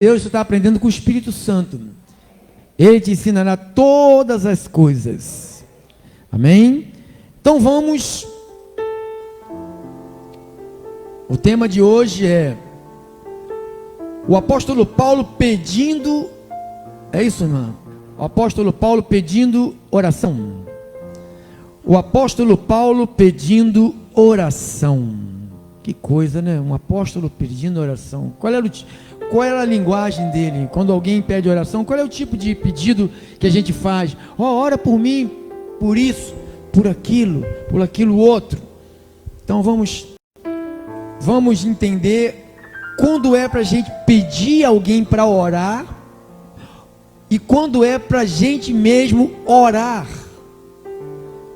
Deus, você está aprendendo com o Espírito Santo. Ele te ensinará todas as coisas. Amém? Então vamos. O tema de hoje é o apóstolo Paulo pedindo. É isso, irmão? O apóstolo Paulo pedindo oração. O apóstolo Paulo pedindo oração. Que coisa, né? Um apóstolo pedindo oração. Qual era a linguagem dele? Quando alguém pede oração, qual é o tipo de pedido que a gente faz? Ora por mim, por isso, por aquilo outro. Então vamos entender quando é para a gente pedir alguém para orar e quando é para a gente mesmo orar.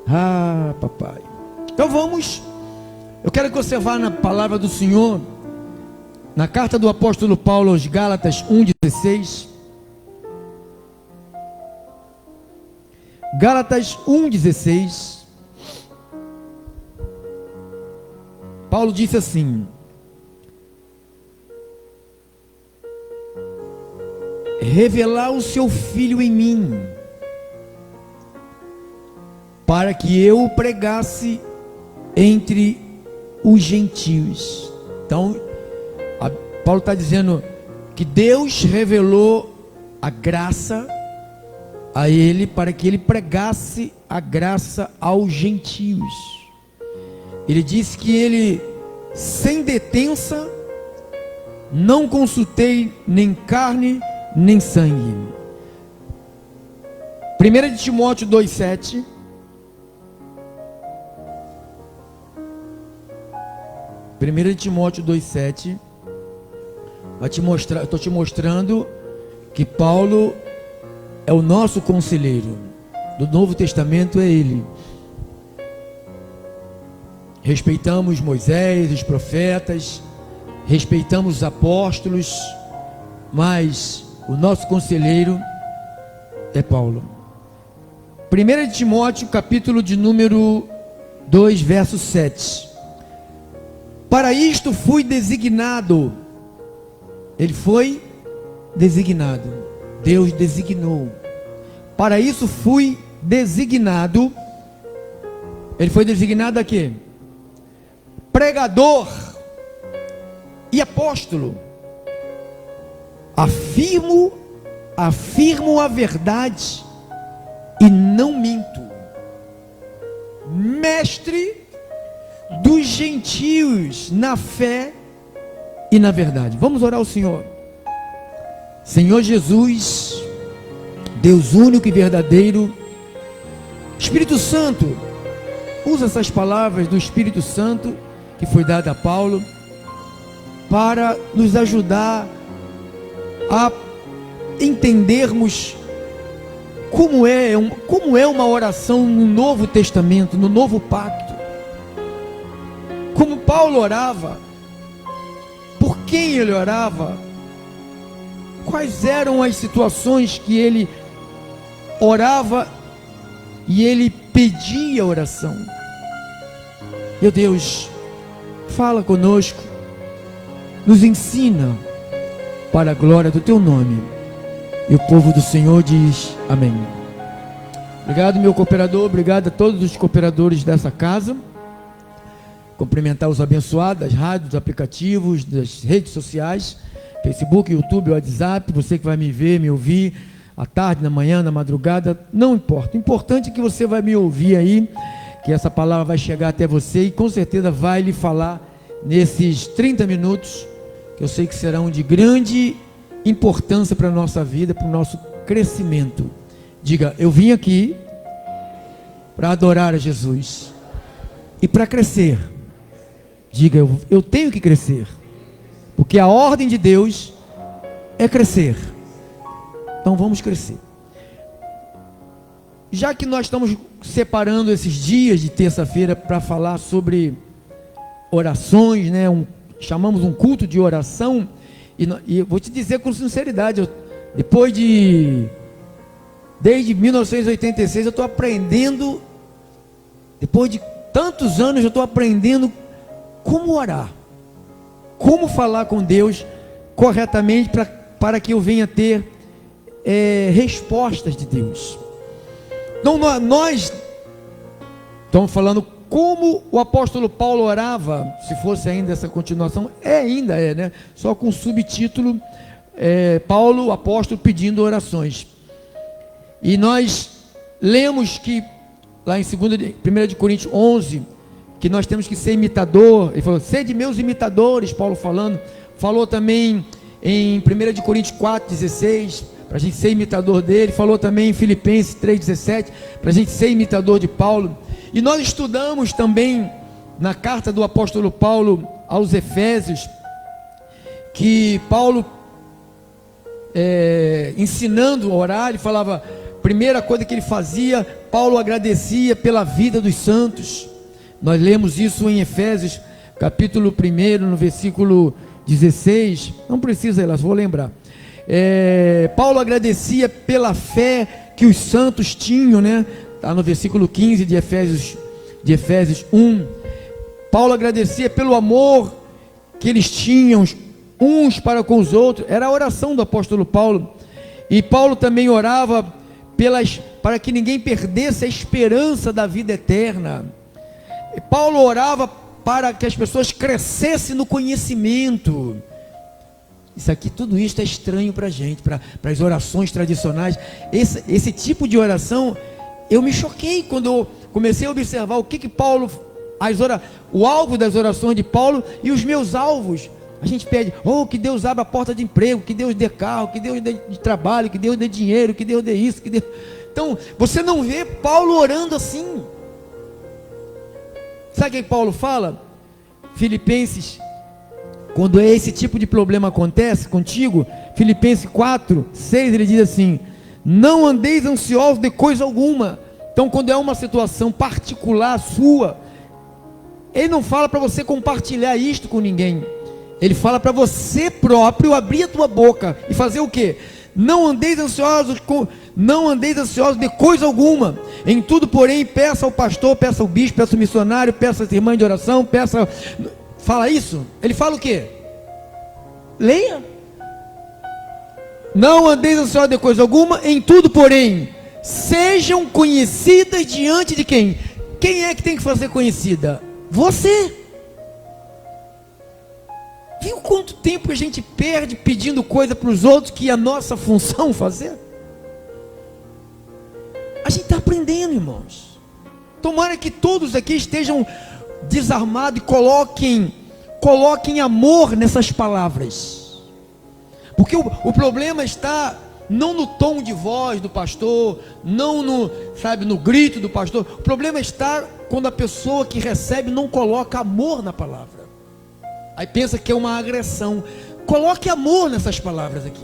Ah, papai. Então eu quero que você vá na palavra do Senhor, na carta do apóstolo Paulo aos Gálatas 1,16. Gálatas 1,16. Paulo disse assim: revelar o seu Filho em mim, para que eu o pregasse entre os gentios. Então, Paulo está dizendo que Deus revelou a graça a ele para que ele pregasse a graça aos gentios. Ele disse que ele, sem detença, não consultei nem carne nem sangue. 1 Timóteo 2,7. 1 Timóteo 2,7 vai te mostrar, estou te mostrando que Paulo é o nosso conselheiro do Novo Testamento, é ele. Respeitamos Moisés, os profetas, respeitamos os apóstolos, mas o nosso conselheiro é Paulo. 1 Timóteo, capítulo de número 2, verso 7. Para isto fui designado. Ele foi designado. Deus designou. Para isso fui designado. Ele foi designado a quê? Pregador e apóstolo. Afirmo a verdade e não minto. Mestre dos gentios na fé e na verdade. Vamos orar ao Senhor. Senhor Jesus, Deus único e verdadeiro, Espírito Santo, usa essas palavras do Espírito Santo que foi dada a Paulo para nos ajudar a entendermos como é uma oração no Novo Testamento, no Novo Pacto. Como Paulo orava, por quem ele orava, quais eram as situações que ele orava e ele pedia oração. Meu Deus, fala conosco, nos ensina para a glória do teu nome. E o povo do Senhor diz amém. Obrigado, meu cooperador, obrigado a todos os cooperadores dessa casa. Cumprimentar os abençoados das rádios, dos aplicativos, das redes sociais, Facebook, YouTube, WhatsApp, você que vai me ver, me ouvir à tarde, na manhã, na madrugada, não importa. O importante é que você vai me ouvir aí, que essa palavra vai chegar até você e com certeza vai lhe falar nesses 30 minutos, que eu sei que serão de grande importância para a nossa vida, para o nosso crescimento. Diga, eu vim aqui para adorar a Jesus e para crescer. Diga, eu tenho que crescer, porque a ordem de Deus é crescer. Então vamos crescer. Já que nós estamos separando esses dias de terça-feira para falar sobre orações, né? Chamamos um culto de oração, e vou te dizer com sinceridade, desde 1986 eu estou aprendendo, depois de tantos anos eu estou aprendendo como orar, como falar com Deus corretamente para que eu venha ter respostas de Deus. Então nós estamos falando como o apóstolo Paulo orava, se fosse ainda essa continuação, ainda é, né? Só com o subtítulo, Paulo, apóstolo, pedindo orações. E nós lemos que, lá em 1 de Coríntios 11, que nós temos que ser imitador. Ele falou, sede meus imitadores, Paulo falando. Falou também em 1 de Coríntios 4,16, para a gente ser imitador dele. Falou também em Filipenses 3,17, para a gente ser imitador de Paulo. E nós estudamos também na carta do apóstolo Paulo aos Efésios, que Paulo, ensinando a orar, ele falava, primeira coisa que ele fazia, Paulo agradecia pela vida dos santos. Nós lemos isso em Efésios, capítulo 1, no versículo 16, não precisa ir lá, vou lembrar. Paulo agradecia pela fé que os santos tinham, né? Está no versículo 15 de Efésios 1. Paulo agradecia pelo amor que eles tinham uns para com os outros. Era a oração do apóstolo Paulo. E Paulo também orava para que ninguém perdesse a esperança da vida eterna. E Paulo orava para que as pessoas crescessem no conhecimento. Isso aqui, tudo isso é estranho para a gente, para as orações tradicionais. Esse tipo de oração, eu me choquei quando eu comecei a observar o que Paulo, o alvo das orações de Paulo e os meus alvos. A gente pede, que Deus abra a porta de emprego, que Deus dê carro, que Deus dê trabalho, que Deus dê dinheiro, que Deus dê isso, que Deus... Então, você não vê Paulo orando assim. Sabe o que Paulo fala? Filipenses, quando esse tipo de problema acontece contigo, Filipenses 4:6, ele diz assim, não andeis ansiosos de coisa alguma. Então, quando é uma situação particular sua, ele não fala para você compartilhar isto com ninguém. Ele fala para você próprio abrir a tua boca e fazer o quê? Não andeis ansiosos de coisa alguma. Em tudo, porém, peça ao pastor, peça ao bispo, peça ao missionário, peça às irmãs de oração, peça... Fala isso? Ele fala o quê? Leia. Não andeis ansiosos de coisa alguma, em tudo, porém, sejam conhecidas diante de quem? Quem é que tem que fazer conhecida? Você. Viu quanto tempo a gente perde pedindo coisa para os outros que é a nossa função fazer? A gente está aprendendo, irmãos. Tomara que todos aqui estejam desarmados e coloquem amor nessas palavras. Porque o problema está não no tom de voz do pastor, não no grito do pastor. O problema está quando a pessoa que recebe não coloca amor na palavra. Aí pensa que é uma agressão. Coloque amor nessas palavras aqui.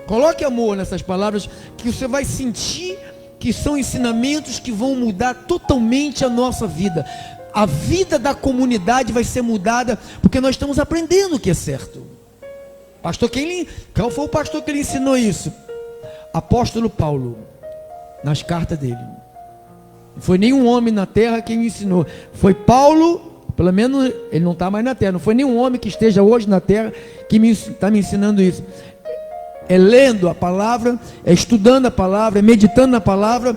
Coloque amor nessas palavras, que você vai sentir que são ensinamentos que vão mudar totalmente a nossa vida. A vida da comunidade vai ser mudada, porque nós estamos aprendendo o que é certo. Qual foi o pastor que lhe ensinou isso? Apóstolo Paulo, nas cartas dele. Não foi nenhum homem na terra quem me ensinou. Foi Paulo. Pelo menos ele não está mais na terra. Não foi nenhum homem que esteja hoje na terra que está me ensinando isso. É lendo a palavra, é estudando a palavra, é meditando na palavra,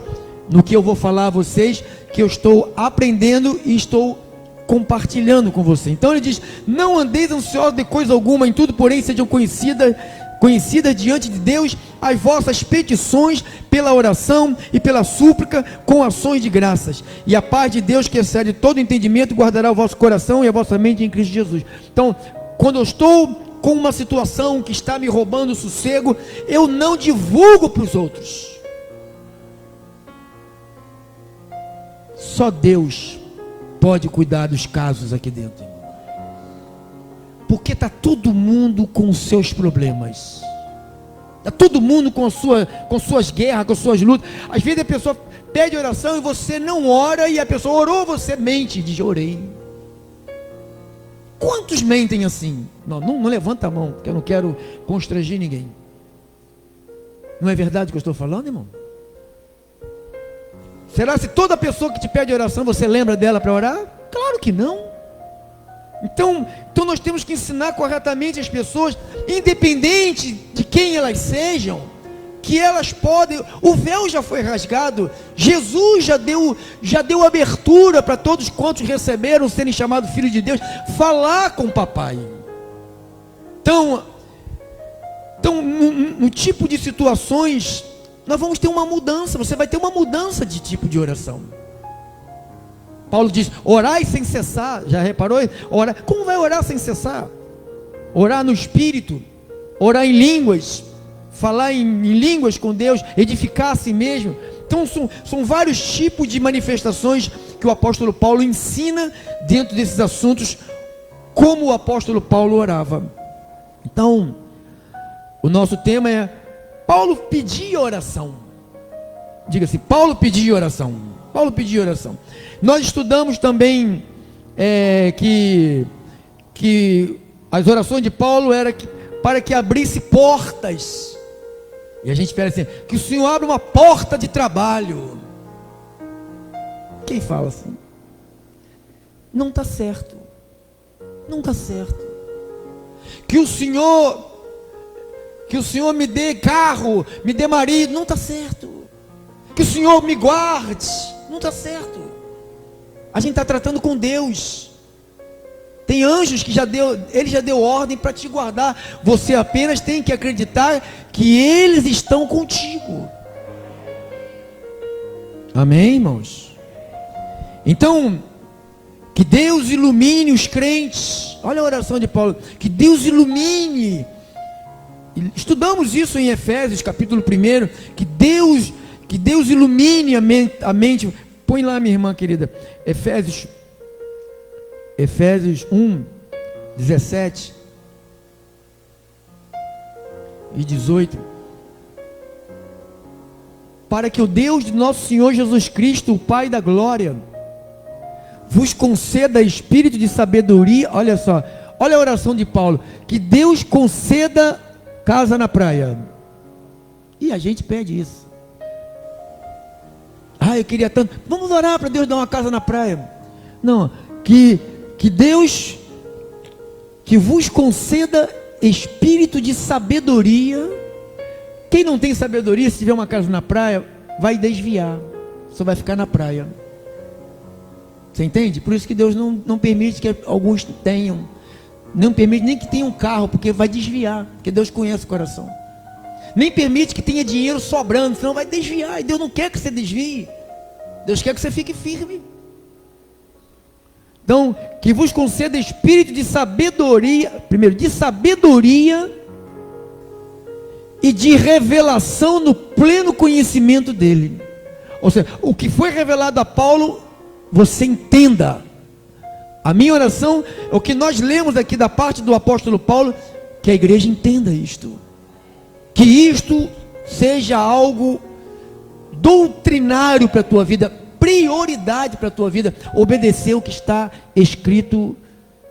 no que eu vou falar a vocês, que eu estou aprendendo e estou compartilhando com você. Então ele diz, não andeis ansiosos de coisa alguma, em tudo porém sejam conhecidas diante de Deus as vossas petições pela oração e pela súplica com ações de graças, e a paz de Deus que excede todo entendimento guardará o vosso coração e a vossa mente em Cristo Jesus. Então, quando eu estou com uma situação que está me roubando o sossego, eu não divulgo para os outros. Só Deus pode cuidar dos casos aqui dentro, porque está todo mundo com os seus problemas, está todo mundo com suas guerras, com suas lutas. Às vezes a pessoa pede oração e você não ora, e a pessoa orou, você mente, diz orei. Quantos mentem assim? Não levanta a mão, porque eu não quero constranger ninguém. Não é verdade o que eu estou falando, irmão? Será se toda pessoa que te pede oração, você lembra dela para orar? Claro que não. Então nós temos que ensinar corretamente as pessoas, independente de quem elas sejam, que elas podem, o véu já foi rasgado, Jesus já deu abertura para todos quantos receberam serem chamados filhos de Deus, falar com o papai. Então no tipo de situações, nós vamos ter uma mudança, você vai ter uma mudança de tipo de oração. Paulo diz, orai sem cessar, já reparou? Orar. Como vai orar sem cessar? Orar no Espírito, orar em línguas, falar em línguas com Deus, edificar a si mesmo. Então são vários tipos de manifestações que o apóstolo Paulo ensina dentro desses assuntos, como o apóstolo Paulo orava. Então, o nosso tema é, Paulo pedia oração. Diga assim, Paulo pedia oração. Paulo pedia oração. Nós estudamos também que as orações de Paulo eram para que abrisse portas. E a gente espera assim, que o Senhor abra uma porta de trabalho. Quem fala assim? Não está certo. Não está certo. Que o Senhor me dê carro, me dê marido. Não está certo. Que o Senhor me guarde. Não está certo. A gente está tratando com Deus. Tem anjos que Ele já deu ordem para te guardar. Você apenas tem que acreditar que eles estão contigo. Amém, irmãos? Então, que Deus ilumine os crentes. Olha a oração de Paulo. Que Deus ilumine. Estudamos isso em Efésios, capítulo 1. Que Deus ilumine a mente. Põe lá, minha irmã querida. Efésios 1, 17 e 18. Para que o Deus de nosso Senhor Jesus Cristo, o Pai da glória, vos conceda espírito de sabedoria. Olha só, olha a oração de Paulo. Que Deus conceda casa na praia. E a gente pede isso. Eu queria tanto. Vamos orar para Deus dar uma casa na praia. Não, que Deus que vos conceda espírito de sabedoria. Quem não tem sabedoria, se tiver uma casa na praia, vai desviar, só vai ficar na praia. Você entende? Por isso que Deus não permite que alguns tenham, não permite nem que tenham um carro, porque vai desviar, porque Deus conhece o coração. Nem permite que tenha dinheiro sobrando, senão vai desviar, e Deus não quer que você desvie. Deus quer que você fique firme. Então, que vos conceda espírito de sabedoria, primeiro, de sabedoria e de revelação no pleno conhecimento dele. Ou seja, o que foi revelado a Paulo, você entenda. A minha oração, o que nós lemos aqui da parte do apóstolo Paulo, que a igreja entenda isto. Que isto seja algo doutrinário para a tua vida, prioridade para a tua vida, obedecer o que está escrito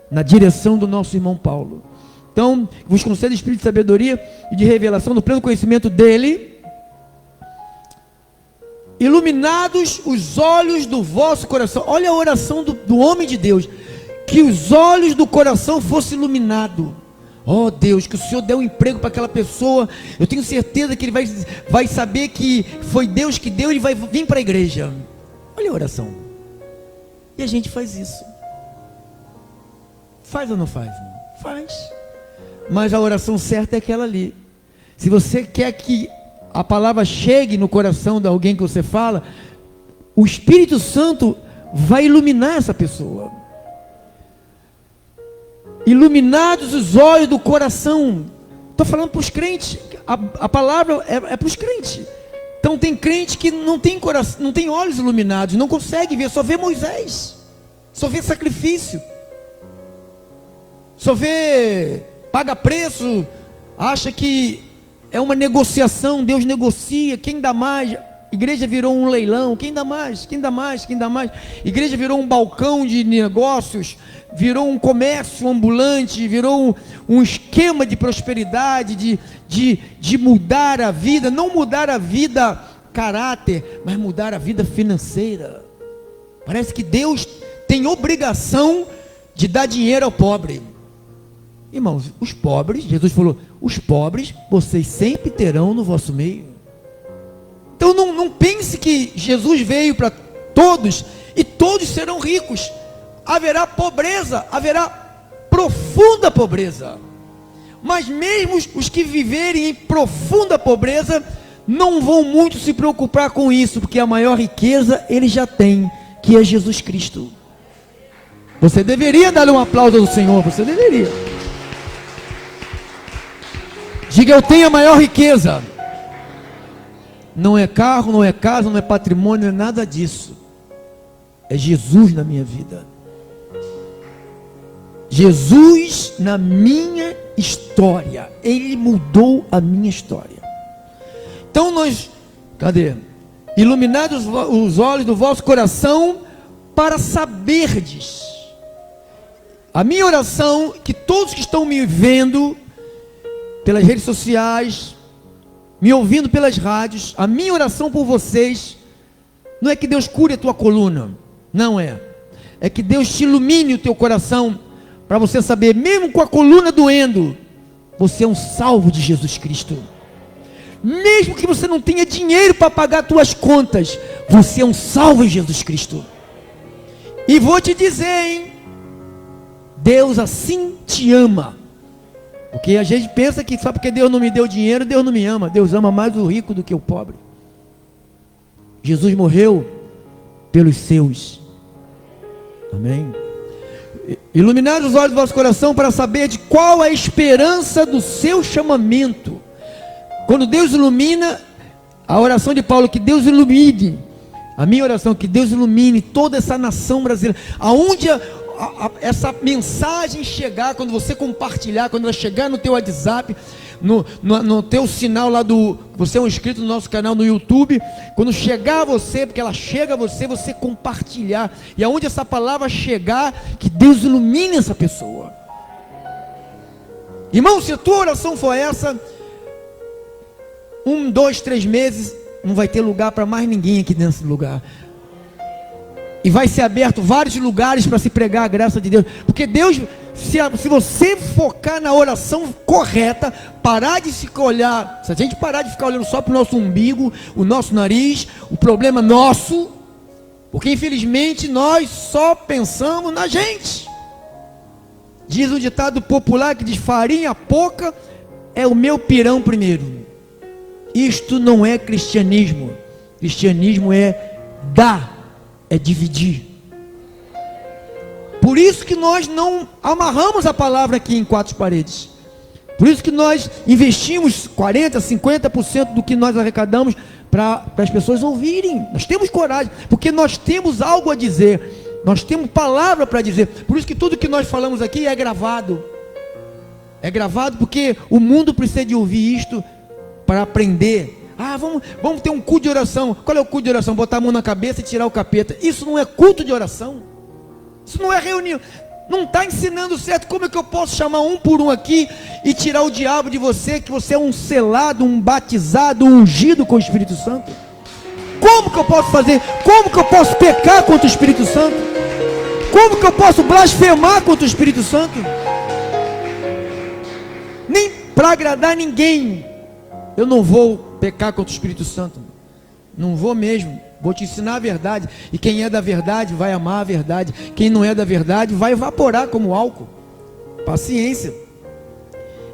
na direção do nosso irmão Paulo. Então, vos concede espírito de sabedoria e de revelação no pleno conhecimento dele, iluminados os olhos do vosso coração. Olha a oração do homem de Deus, que os olhos do coração fossem iluminados. Oh Deus, que o Senhor dê um emprego para aquela pessoa. Eu tenho certeza que ele vai saber que foi Deus que deu e vai vir para a igreja. Olha a oração. E a gente faz isso. Faz ou não faz? Faz. Mas a oração certa é aquela ali. Se você quer que a palavra chegue no coração de alguém que você fala, o Espírito Santo vai iluminar essa pessoa. Iluminados os olhos do coração. Estou falando para os crentes. A palavra é para os crentes. Então tem crente que não tem coração, não tem olhos iluminados, não consegue ver, só vê Moisés, só vê sacrifício, só vê, paga preço, acha que é uma negociação, Deus negocia, quem dá mais. Igreja virou um leilão, quem dá mais, quem dá mais, quem dá mais. Igreja virou um balcão de negócios, virou um comércio ambulante, virou um esquema de prosperidade, de mudar a vida, não mudar a vida caráter, mas mudar a vida financeira. Parece que Deus tem obrigação de dar dinheiro ao pobre. Irmãos, os pobres, Jesus falou, os pobres vocês sempre terão no vosso meio. Então não pense que Jesus veio para todos e todos serão ricos. Haverá pobreza, haverá profunda pobreza. Mas mesmo os que viverem em profunda pobreza não vão muito se preocupar com isso, porque a maior riqueza eles já têm, que é Jesus Cristo. Você deveria dar um aplauso ao Senhor, você deveria. Diga, eu tenho a maior riqueza. Não é carro, não é casa, não é patrimônio, não é nada disso. É Jesus na minha vida. Jesus na minha história. Ele mudou a minha história. Então nós, iluminados os olhos do vosso coração, para saberdes. A minha oração, que todos que estão me vendo pelas redes sociais, me ouvindo pelas rádios, a minha oração por vocês, não é que Deus cure a tua coluna, não é. É que Deus te ilumine o teu coração, para você saber, mesmo com a coluna doendo, você é um salvo de Jesus Cristo. Mesmo que você não tenha dinheiro para pagar as tuas contas, você é um salvo em Jesus Cristo. E vou te dizer, hein, Deus assim te ama. Porque a gente pensa que só porque Deus não me deu dinheiro, Deus não me ama. Deus ama mais o rico do que o pobre. Jesus morreu pelos seus. Amém? Iluminados os olhos do vosso coração para saber de qual a esperança do seu chamamento. Quando Deus ilumina, a oração de Paulo, que Deus ilumine, a minha oração, que Deus ilumine toda essa nação brasileira, aonde essa mensagem chegar, quando você compartilhar, quando ela chegar no teu WhatsApp, no teu sinal lá você é um inscrito no nosso canal no YouTube, quando chegar a você, porque ela chega a você, você compartilhar, e aonde essa palavra chegar, que Deus ilumine essa pessoa. Irmão, se a tua oração for essa, 1, 2, 3 meses, não vai ter lugar para mais ninguém aqui dentro desse lugar. E vai ser aberto vários lugares para se pregar a graça de Deus. Porque Deus, se você focar na oração correta, parar de se olhar, se a gente parar de ficar olhando só para o nosso umbigo, o nosso nariz, o problema nosso, porque infelizmente nós só pensamos na gente. Diz um ditado popular que diz, farinha pouca é o meu pirão primeiro. Isto não é cristianismo. Cristianismo é dar, é dividir. Por isso que nós não amarramos a palavra aqui em 4 paredes. Por isso que nós investimos 40%, 50% do que nós arrecadamos para as pessoas ouvirem. Nós temos coragem, porque nós temos algo a dizer. Nós temos palavra para dizer. Por isso que tudo que nós falamos aqui é gravado. É gravado porque o mundo precisa de ouvir isto para aprender. Vamos ter um culto de oração. Qual é o culto de oração? Botar a mão na cabeça e tirar o capeta. Isso não é culto de oração. Isso não é reunião. Não está ensinando certo. Como é que eu posso chamar um por um aqui e tirar o diabo de você, que você é um selado, um batizado, um ungido com o Espírito Santo? Como que eu posso fazer? Como que eu posso pecar contra o Espírito Santo? Como que eu posso blasfemar contra o Espírito Santo? Nem para agradar ninguém eu não vou pecar contra o Espírito Santo. Não vou mesmo. Vou te ensinar a verdade. E quem é da verdade vai amar a verdade. Quem não é da verdade vai evaporar como álcool. Paciência.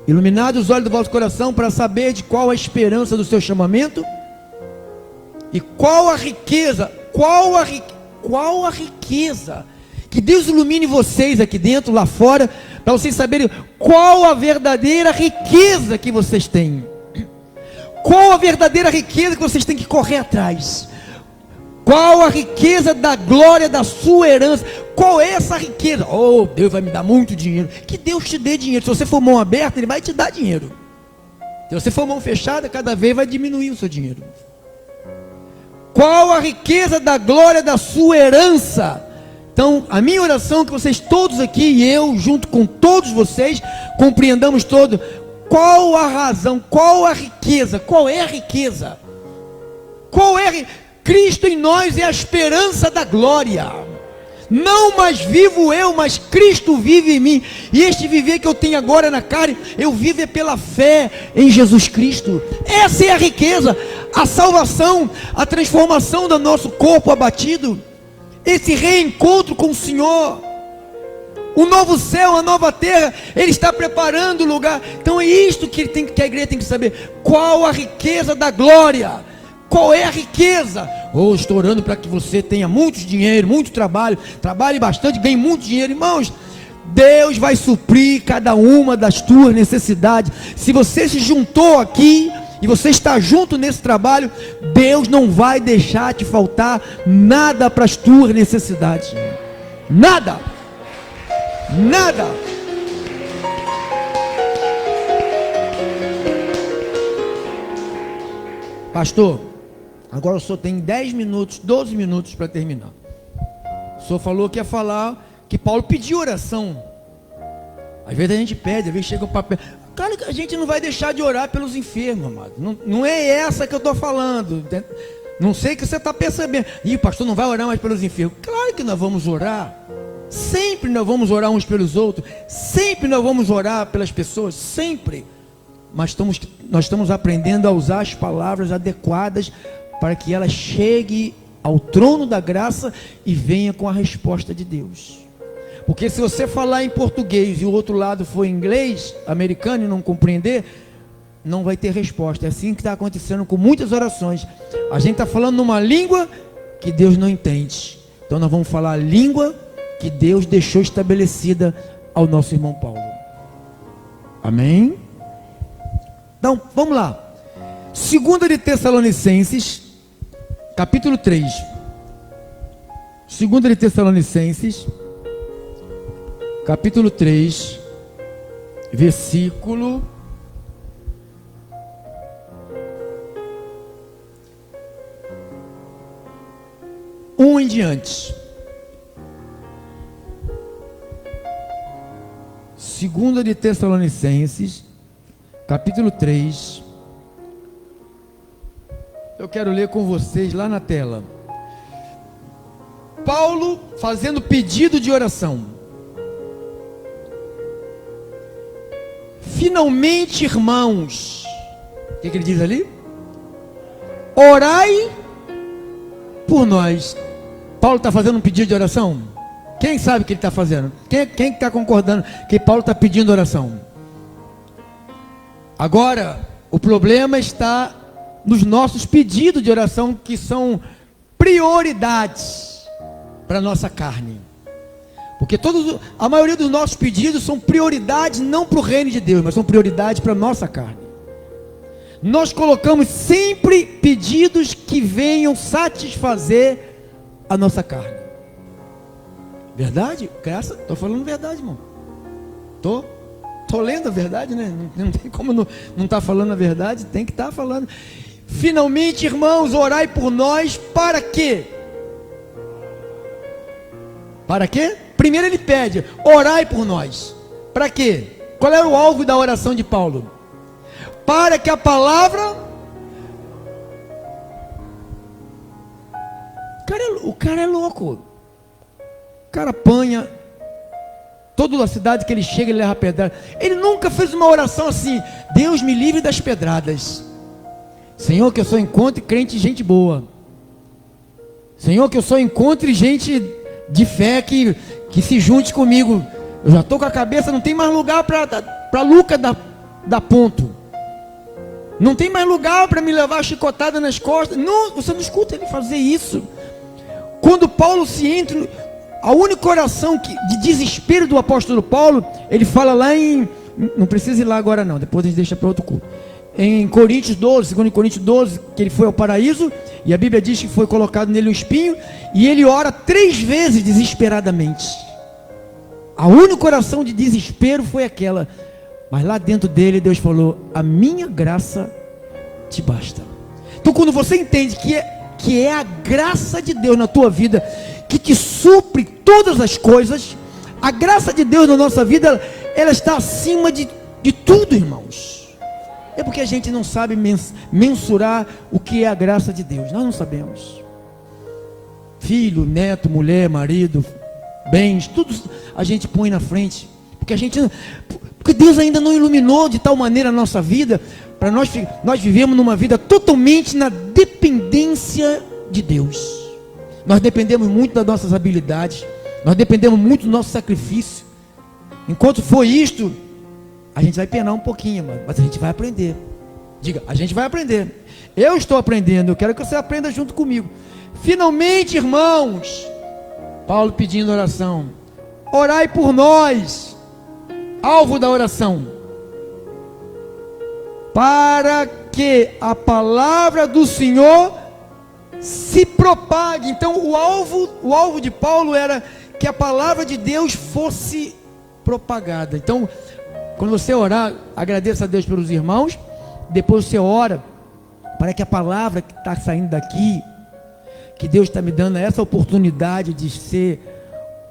Iluminados os olhos do vosso coração para saber de qual a esperança do seu chamamento e qual a riqueza. Qual a riqueza. Que Deus ilumine vocês aqui dentro, lá fora, para vocês saberem qual a verdadeira riqueza que vocês têm. Qual a verdadeira riqueza que vocês têm que correr atrás? Qual a riqueza da glória da sua herança? Qual é essa riqueza? Oh, Deus vai me dar muito dinheiro. Que Deus te dê dinheiro. Se você for mão aberta, Ele vai te dar dinheiro. Se você for mão fechada, cada vez vai diminuir o seu dinheiro. Qual a riqueza da glória da sua herança? Então, a minha oração é que vocês todos aqui, e eu, junto com todos vocês, compreendamos todo. Qual a razão? Qual a riqueza? Qual é a riqueza? Qual é Cristo em nós é a esperança da glória. Não mais vivo eu, mas Cristo vive em mim. E este viver que eu tenho agora na carne, eu vivo é pela fé em Jesus Cristo. Essa é a riqueza, a salvação, a transformação do nosso corpo abatido, esse reencontro com o Senhor. O novo céu, a nova terra, Ele está preparando o lugar. Então é isto que a igreja tem que saber. Qual a riqueza da glória? Qual é a riqueza? Estou orando para que você tenha muito dinheiro, muito trabalho, trabalhe bastante, ganhe muito dinheiro. Irmãos, Deus vai suprir cada uma das tuas necessidades. Se você se juntou aqui e você está junto nesse trabalho, Deus não vai deixar te faltar nada para as tuas necessidades. Nada. Nada. Pastor, agora o senhor tem 10 minutos, 12 minutos para terminar. O senhor falou que ia falar que Paulo pediu oração. Às vezes a gente pede, às vezes chega o papel. Claro que a gente não vai deixar de orar pelos enfermos, amado. Não é essa que eu estou falando. Não sei o que você está percebendo. Ih, pastor, não vai orar mais pelos enfermos. Claro que nós vamos orar. Sempre nós vamos orar uns pelos outros. Sempre nós vamos orar pelas pessoas. Sempre. Mas nós estamos aprendendo a usar as palavras adequadas para que ela chegue ao trono da graça e venha com a resposta de Deus. Porque se você falar em português e o outro lado for em inglês, americano, e não compreender, não vai ter resposta. É assim que está acontecendo com muitas orações. A gente está falando numa língua que Deus não entende. Então nós vamos falar a língua que Deus deixou estabelecida ao nosso irmão Paulo. Amém? Então, vamos lá. 2 de Tessalonicenses, capítulo 3. 2 de Tessalonicenses, capítulo 3, versículo 1 em diante. 2 de Tessalonicenses, capítulo 3. Eu quero ler com vocês lá na tela. Paulo fazendo pedido de oração. Finalmente, irmãos, o que ele diz ali? Orai por nós. Paulo está fazendo um pedido de oração? Quem sabe o que ele está fazendo? Quem está concordando que Paulo está pedindo oração? Agora, o problema está nos nossos pedidos de oração, que são prioridades para a nossa carne. Porque a maioria dos nossos pedidos são prioridades não para o reino de Deus, mas são prioridades para a nossa carne. Nós colocamos sempre pedidos que venham satisfazer a nossa carne. Verdade? Estou falando verdade, irmão. Estou lendo a verdade, né? Não tem como não estar falando a verdade, tem que estar falando. Finalmente, irmãos, orai por nós, para quê? Para quê? Primeiro ele pede, orai por nós. Para quê? Qual era o alvo da oração de Paulo? Para que a palavra... O cara é louco. O cara apanha. Toda a cidade que ele chega, ele leva pedrada. Ele nunca fez uma oração assim: Deus me livre das pedradas. Senhor, que eu só encontre crente e gente boa. Senhor, que eu só encontre gente de fé que se junte comigo. Eu já estou com a cabeça, não tem mais lugar para Luca dar ponto. Não tem mais lugar para me levar chicotada nas costas. Não, você não escuta ele fazer isso. Quando Paulo se entra, a única oração de desespero do apóstolo Paulo, ele fala lá não precisa ir lá agora não, depois a gente deixa para outro culto. Em Coríntios 12, 2 Coríntios 12, que ele foi ao paraíso, e a Bíblia diz que foi colocado nele um espinho, e ele ora 3 vezes desesperadamente. A única oração de desespero foi aquela, mas lá dentro dele Deus falou: a minha graça te basta. Então quando você entende que é a graça de Deus na tua vida, que te supre todas as coisas, a graça de Deus na nossa vida, ela está acima de tudo, irmãos. É porque a gente não sabe mensurar o que é a graça de Deus. Nós não sabemos. Filho, neto, mulher, marido, bens, tudo a gente põe na frente, porque Deus ainda não iluminou de tal maneira a nossa vida, para nós vivemos numa vida totalmente na dependência de Deus. Nós dependemos muito das nossas habilidades, nós dependemos muito do nosso sacrifício. Enquanto for isto, a gente vai penar um pouquinho, mas a gente vai aprender. Diga, a gente vai aprender. Eu estou aprendendo, eu quero que você aprenda junto comigo. Finalmente, irmãos, Paulo pedindo oração, orai por nós, alvo da oração, para que a palavra do Senhor se propague. Então o alvo de Paulo era que a palavra de Deus fosse propagada. Então, quando você orar, agradeça a Deus pelos irmãos, depois você ora para que a palavra que está saindo daqui, que Deus está me dando essa oportunidade de ser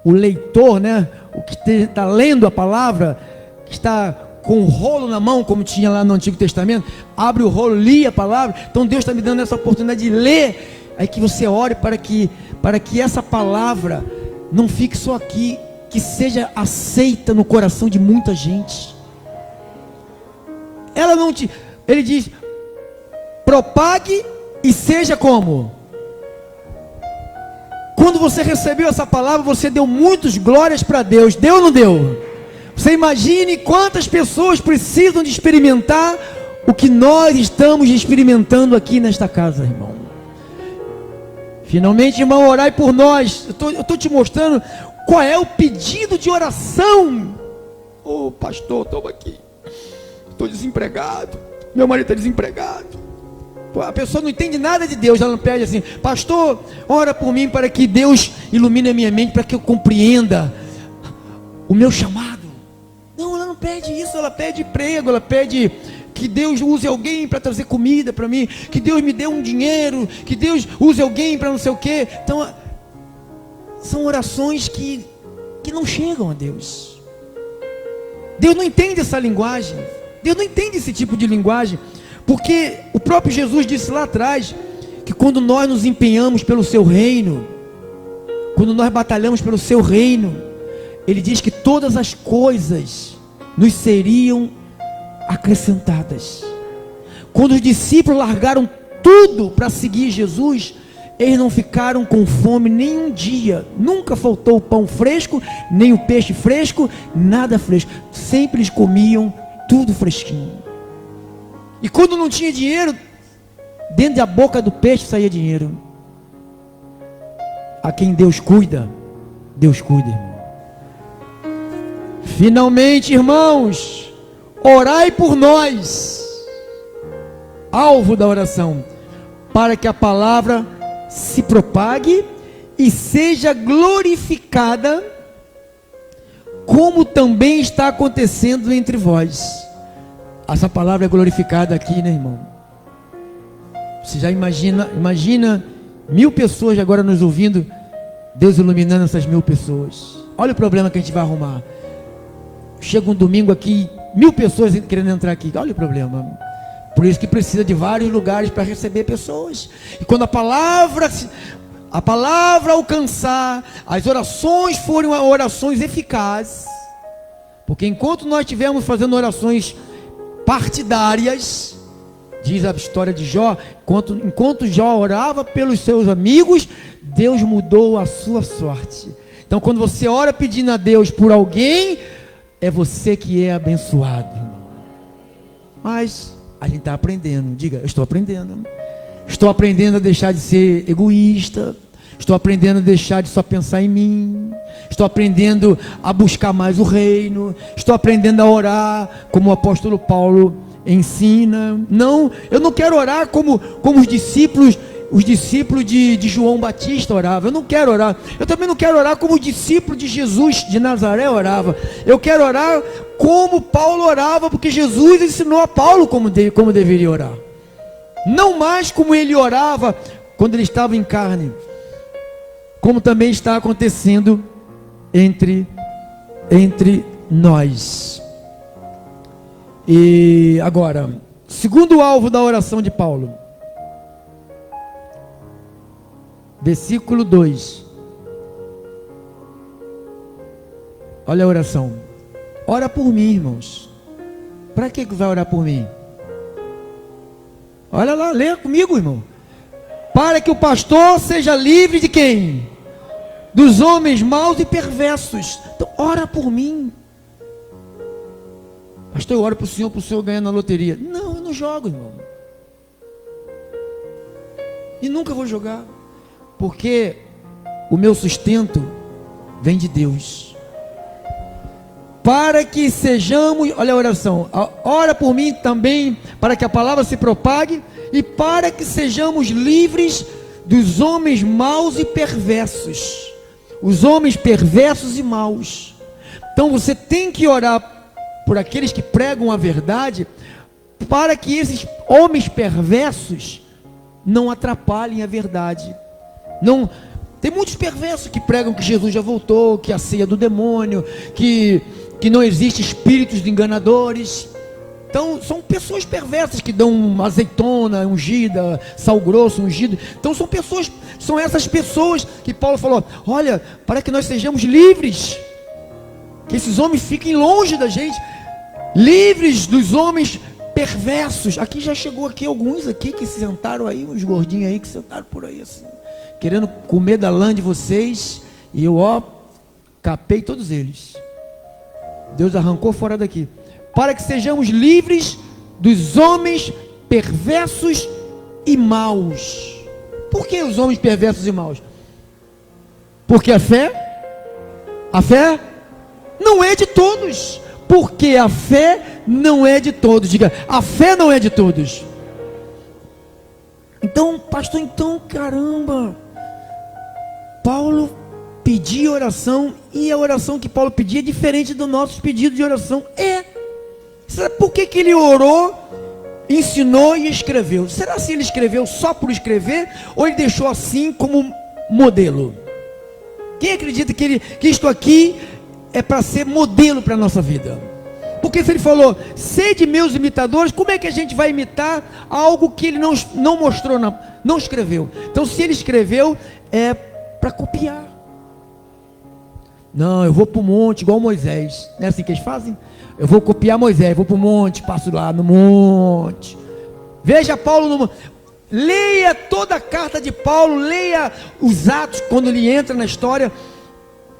o leitor, né? O que está lendo a palavra, que está com o rolo na mão, como tinha lá no Antigo Testamento, abre o rolo, lia a palavra. Então Deus está me dando essa oportunidade de ler, aí que você ore para que essa palavra não fique só aqui, que seja aceita no coração de muita gente. Ele diz, propague e seja como? Quando você recebeu essa palavra, você deu muitas glórias para Deus. Deu ou não deu? Você imagine quantas pessoas precisam de experimentar o que nós estamos experimentando aqui nesta casa, irmão. Finalmente, irmão, orai por nós. Eu estou te mostrando qual é o pedido de oração. Ô pastor, toma aqui. Estou desempregado. Meu marido está desempregado. A pessoa não entende nada de Deus, ela não pede assim, pastor, ora por mim para que Deus ilumine a minha mente, para que eu compreenda o meu chamado. Não, ela não pede isso, ela pede emprego, ela pede que Deus use alguém para trazer comida para mim, que Deus me dê um dinheiro, que Deus use alguém para não sei o quê. Então, são orações que não chegam a Deus. Deus não entende essa linguagem, Deus não entende esse tipo de linguagem. Porque o próprio Jesus disse lá atrás, que quando nós nos empenhamos pelo seu reino, quando nós batalhamos pelo seu reino, ele diz que todas as coisas nos seriam acrescentadas. Quando os discípulos largaram tudo para seguir Jesus, eles não ficaram com fome nenhum dia, nunca faltou o pão fresco, nem o peixe fresco, nada fresco, sempre eles comiam tudo fresquinho. E quando não tinha dinheiro, dentro da boca do peixe saía dinheiro. A quem Deus cuida, Deus cuida, irmão. Finalmente, irmãos, orai por nós, alvo da oração, para que a palavra se propague e seja glorificada, como também está acontecendo entre vós. Essa palavra é glorificada aqui, né, irmão? Você já imagina 1000 pessoas agora nos ouvindo, Deus iluminando essas 1000 pessoas. Olha o problema que a gente vai arrumar. Chega um domingo aqui, 1000 pessoas querendo entrar aqui. Olha o problema. Por isso que precisa de vários lugares para receber pessoas. E quando a palavra alcançar, as orações forem orações eficazes, porque enquanto nós estivermos fazendo orações partidárias, diz a história de Jó, enquanto Jó orava pelos seus amigos, Deus mudou a sua sorte. Então quando você ora pedindo a Deus por alguém, é você que é abençoado, irmão. Mas a gente está aprendendo. Diga, eu estou aprendendo. Estou aprendendo a deixar de ser egoísta. Estou aprendendo a deixar de só pensar em mim. Estou aprendendo a buscar mais o reino. Estou aprendendo a orar como o apóstolo Paulo ensina. Não, eu não quero orar como os discípulos de João Batista oravam. Eu não quero orar. Eu também não quero orar como os discípulos de Jesus de Nazaré orava. Eu quero orar como Paulo orava, porque Jesus ensinou a Paulo como deveria orar. Não mais como ele orava quando ele estava em carne, como também está acontecendo entre nós. E agora, segundo alvo da oração de Paulo, versículo 2. Olha a oração. Ora por mim, irmãos. Para que vai orar por mim? Olha lá, lê comigo, irmão. Para que o pastor seja livre de quem? Dos homens maus e perversos. Então, ora por mim. Pastor, eu oro para o senhor ganhar na loteria. Não, eu não jogo, irmão. E nunca vou jogar. Porque o meu sustento vem de Deus. Para que sejamos, olha a oração, ora por mim também, para que a palavra se propague, e para que sejamos livres dos homens maus e perversos. Os homens perversos e maus. Então você tem que orar por aqueles que pregam a verdade, para que esses homens perversos não atrapalhem a verdade. Não, tem muitos perversos que pregam que Jesus já voltou, que a ceia do demônio, que não existe espíritos de enganadores. Então são pessoas perversas que dão azeitona ungida, sal grosso ungido. Então são essas pessoas que Paulo falou: olha, para que nós sejamos livres, que esses homens fiquem longe da gente, livres dos homens perversos. Aqui já chegou aqui alguns aqui que se sentaram aí, uns gordinhos aí que sentaram por aí assim, querendo comer da lã de vocês, e eu capei todos eles. Deus arrancou fora daqui. Para que sejamos livres dos homens perversos e maus. Por que os homens perversos e maus? Porque a fé não é de todos. Porque a fé não é de todos. Diga, a fé não é de todos. Então, pastor, caramba, Paulo pedia oração, e a oração que Paulo pedia é diferente do nosso pedido de oração. Será por que ele orou, ensinou e escreveu? Será se ele escreveu só por escrever, ou ele deixou assim como modelo? Quem acredita que isto aqui é para ser modelo para a nossa vida? Porque se ele falou, sede meus imitadores, como é que a gente vai imitar algo que ele não mostrou, não escreveu? Então, se ele escreveu, é para copiar. Não, eu vou para o monte igual Moisés. Não é assim que eles fazem? Eu vou copiar Moisés, vou para o monte, passo lá no monte. Veja Paulo no monte. Leia toda a carta de Paulo, leia os Atos, quando ele entra na história.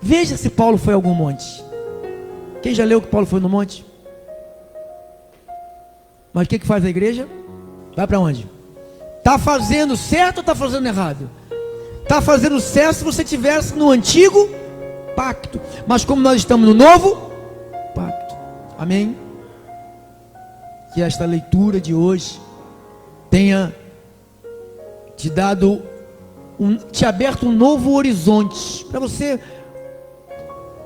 Veja se Paulo foi a algum monte. Quem já leu que Paulo foi no monte? Mas o que faz a igreja? Vai para onde? Está fazendo certo ou está fazendo errado? Está fazendo certo se você estivesse no antigo pacto. Mas como nós estamos no novo pacto. Amém? Que esta leitura de hoje tenha te dado, te aberto um novo horizonte. Para você,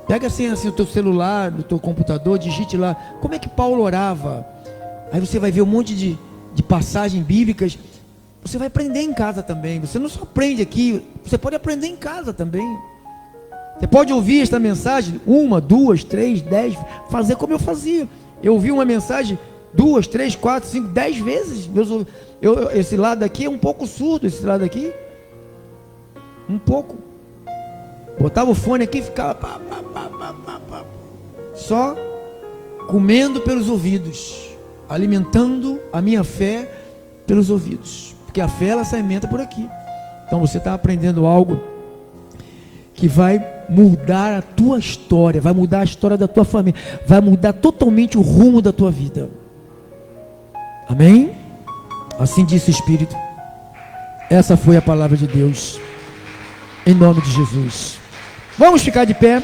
pega assim o teu celular, o teu computador, digite lá, como é que Paulo orava? Aí você vai ver um monte de passagens bíblicas. Você vai aprender em casa também. Você não só aprende aqui, você pode aprender em casa também. Você pode ouvir esta mensagem 1, 2, 3, 10, fazer como eu fazia. Eu ouvi uma mensagem 2, 3, 4, 5, 10 vezes. Esse lado aqui é um pouco surdo, esse lado aqui. Um pouco. Botava o fone aqui e ficava só comendo pelos ouvidos, alimentando a minha fé pelos ouvidos. Porque a fé, ela se alimenta por aqui. Então você está aprendendo algo que vai mudar a tua história, vai mudar a história da tua família, vai mudar totalmente o rumo da tua vida. Amém? Assim disse o Espírito. Essa foi a palavra de Deus, em nome de Jesus. Vamos ficar de pé.